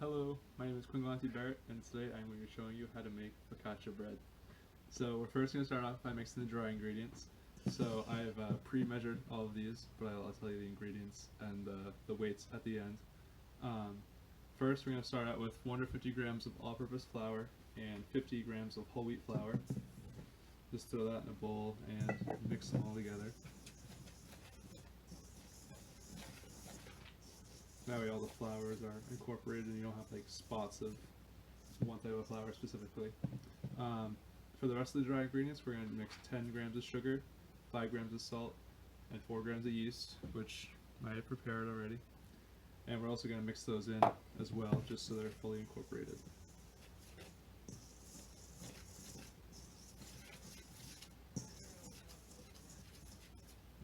Hello, my name is Barrett, and today I'm going to be showing you how to make focaccia bread. So we're first going to start off by mixing the dry ingredients. So I've pre-measured all of these, but I'll tell you the ingredients and the weights at the end. First, we're going to start out with 450 grams of all-purpose flour and 50 grams of whole wheat flour. Just throw that in a bowl and mix them all together. That way all the flours are incorporated and you don't have like spots of one type of flour specifically. For the rest of the dry ingredients, we're going to mix 10 grams of sugar, 5 grams of salt, and 4 grams of yeast, which I had prepared already. And we're also going to mix those in as well, just so they're fully incorporated.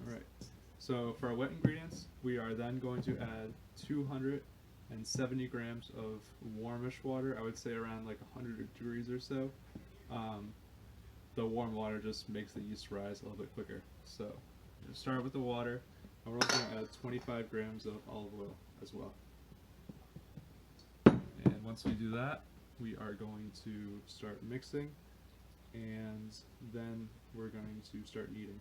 Alright, so for our wet ingredients, we are then going to add 270 grams of warmish water. I would say around like 100 degrees or so. The warm water just makes the yeast rise a little bit quicker. So start with the water, and we're also going to add 25 grams of olive oil as well. And once we do that, we are going to start mixing, and then we're going to start kneading.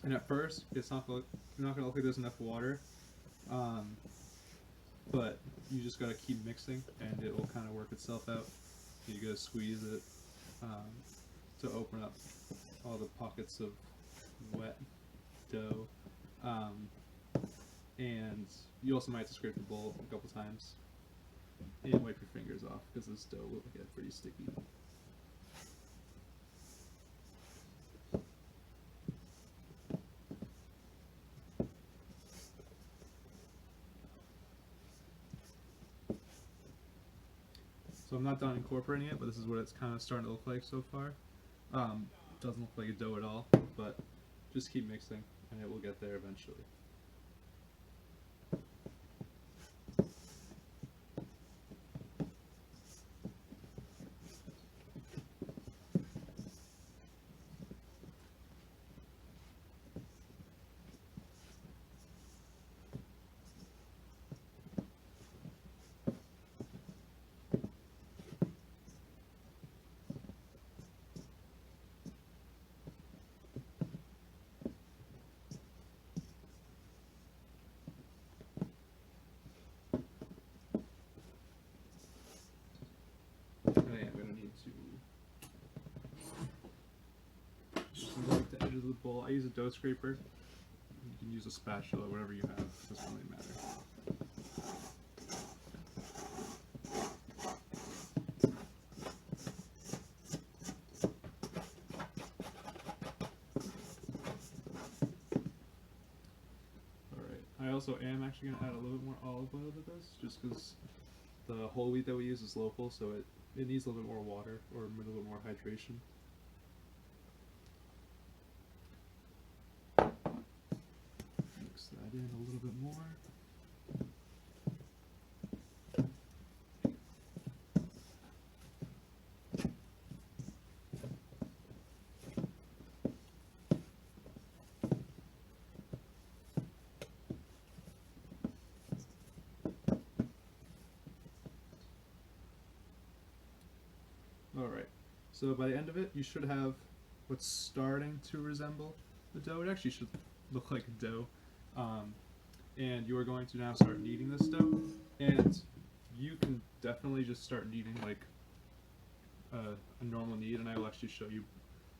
And at first, you're not going to look like there's enough water, but you just got to keep mixing, and it will kind of work itself out. You got to squeeze it to open up all the pockets of wet dough, and you also might have to scrape the bowl a couple times and wipe your fingers off because this dough will get pretty sticky. So I'm not done incorporating it, but this is what it's kind of starting to look like so far. Doesn't look like a dough at all, but just keep mixing and it will get there eventually. I'm going to need to wipe the edge of the bowl. I use a dough scraper. You can use a spatula, whatever you have. It doesn't really matter. Alright, I also am actually going to add a little bit more olive oil to this, just because the whole wheat that we use is local, so it needs a little bit more water or a little bit more hydration. Mix that in a little bit more. Alright, so by the end of it, you should have what's starting to resemble the dough. It actually should look like a dough. And you are going to now start kneading this dough. And you can definitely just start kneading like a normal knead, and I will actually show you.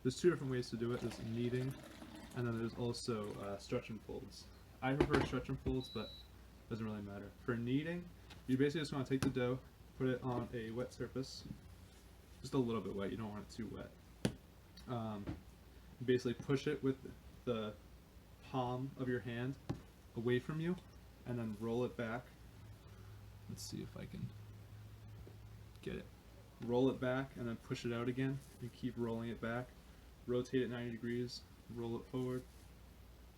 There's two different ways to do it. There's kneading, and then there's also stretch and folds. I prefer stretch and folds, but it doesn't really matter. For kneading, you basically just want to take the dough, put it on a wet surface, just a little bit wet, you don't want it too wet. Basically push it with the palm of your hand away from you, and then roll it back. Let's see if I can get it. Roll it back and then push it out again, and keep rolling it back. Rotate it 90 degrees, roll it forward,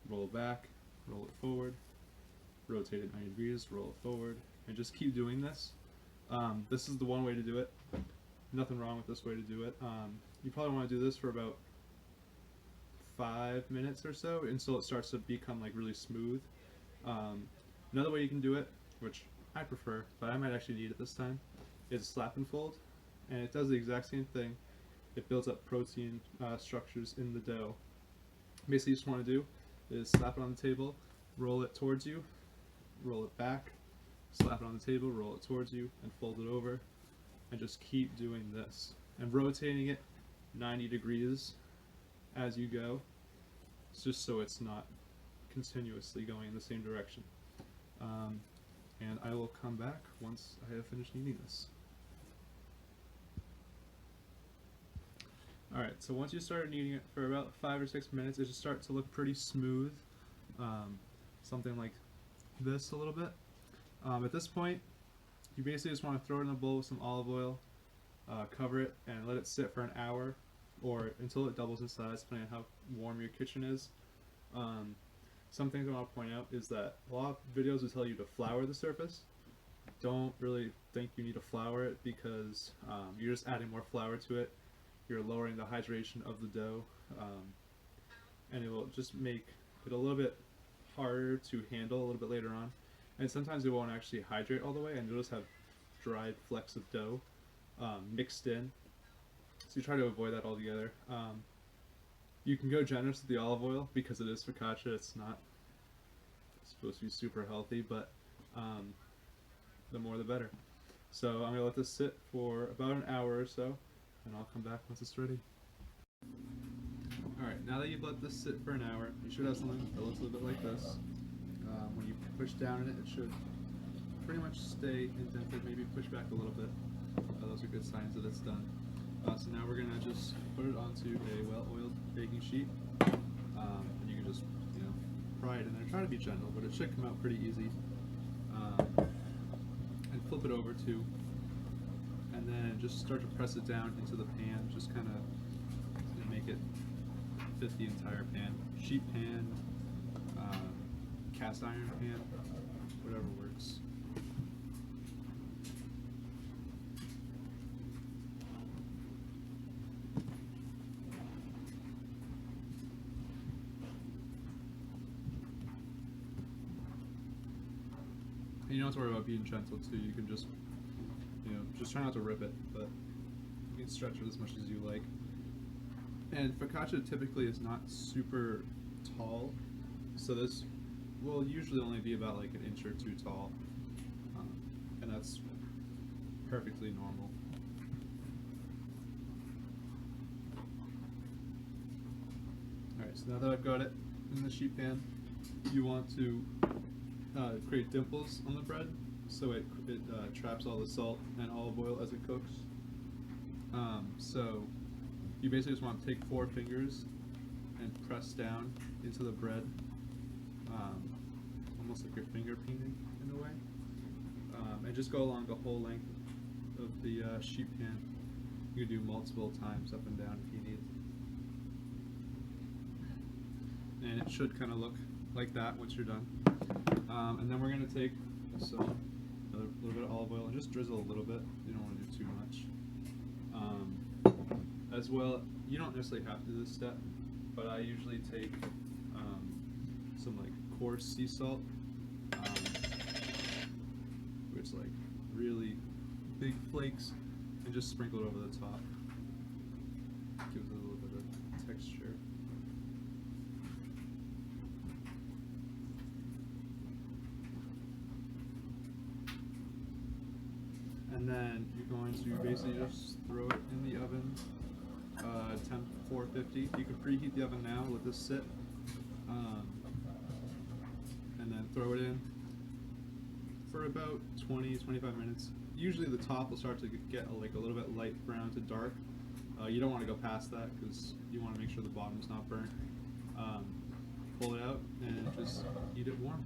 roll it back, roll it forward, rotate it 90 degrees, roll it forward, and just keep doing this. This is the one way to do it. Nothing wrong with this way to do it. You probably want to do this for about 5 minutes or so until it starts to become like really smooth. Another way you can do it, which I prefer, but I might actually need it this time, is slap and fold, and it does the exact same thing. It builds up protein structures in the dough. Basically, you just want to do is slap it on the table, roll it towards you, roll it back, slap it on the table, roll it towards you, and fold it over, and just keep doing this and rotating it 90 degrees as you go. It's just so it's not continuously going in the same direction. And I will come back once I have finished kneading this. Alright, so once you start kneading it for about 5 or 6 minutes, it should start to look pretty smooth. Something like this a little bit. At this point, you basically just want to throw it in a bowl with some olive oil, cover it, and let it sit for an hour or until it doubles in size, depending on how warm your kitchen is. Some things I want to point out is that a lot of videos will tell you to flour the surface. Don't really think you need to flour it because you're just adding more flour to it. You're lowering the hydration of the dough, and it will just make it a little bit harder to handle a little bit later on. And sometimes it won't actually hydrate all the way, and you'll just have dried flecks of dough mixed in. So you try to avoid that altogether. You can go generous with the olive oil because it is focaccia. It's not supposed to be super healthy, but the more the better. So I'm going to let this sit for about an hour or so, and I'll come back once it's ready. Alright, now that you've let this sit for an hour, you should have something that looks a little bit like this. When you push down in it, it should pretty much stay indented, maybe push back a little bit. Those are good signs that it's done. So now we're going to just put it onto a well-oiled baking sheet, and you can just, pry it in there. Try to be gentle, but it should come out pretty easy. And flip it over too, and then just start to press it down into the pan. Just kind of make it fit the entire pan. Sheet pan, cast iron pan, whatever works. And you don't have to worry about being gentle too. You can just, just try not to rip it, but you can stretch it as much as you like. And focaccia typically is not super tall, so this will usually only be about like an inch or two tall, and that's perfectly normal. Alright, so now that I've got it in the sheet pan, you want to create dimples on the bread so it traps all the salt and olive oil as it cooks. So you basically just want to take 4 fingers and press down into the bread, almost like you're finger painting in a way, and just go along the whole length of the sheet pan. You can do multiple times up and down if you need. And it should kind of look like that once you're done. And then we're going to take a little bit of olive oil and just drizzle a little bit. You don't want to do too much. As well, you don't necessarily have to do this step, but I usually take some like coarse sea salt, where it's like really big flakes, and just sprinkle it over the top. Gives it a little bit of texture. And then you're going to basically just throw it in the oven, temp 450. You can preheat the oven now, let this sit, and then throw it in for about 20-25 minutes. Usually the top will start to get a little bit light brown to dark. You don't want to go past that because you want to make sure the bottom's not burnt. Pull it out and just eat it warm.